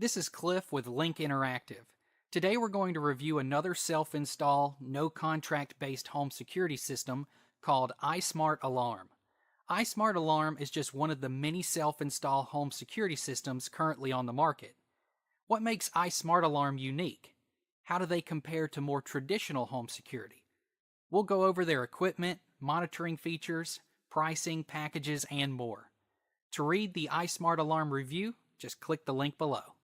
This is Cliff with Link Interactive. Today we're going to review another self-install, no-contract-based home security system called iSmartAlarm. iSmartAlarm is just one of the many self-install home security systems currently on the market. What makes iSmartAlarm unique? How do they compare to more traditional home security? We'll go over their equipment, monitoring features, pricing, packages, and more. To read the iSmartAlarm review, just click the link below.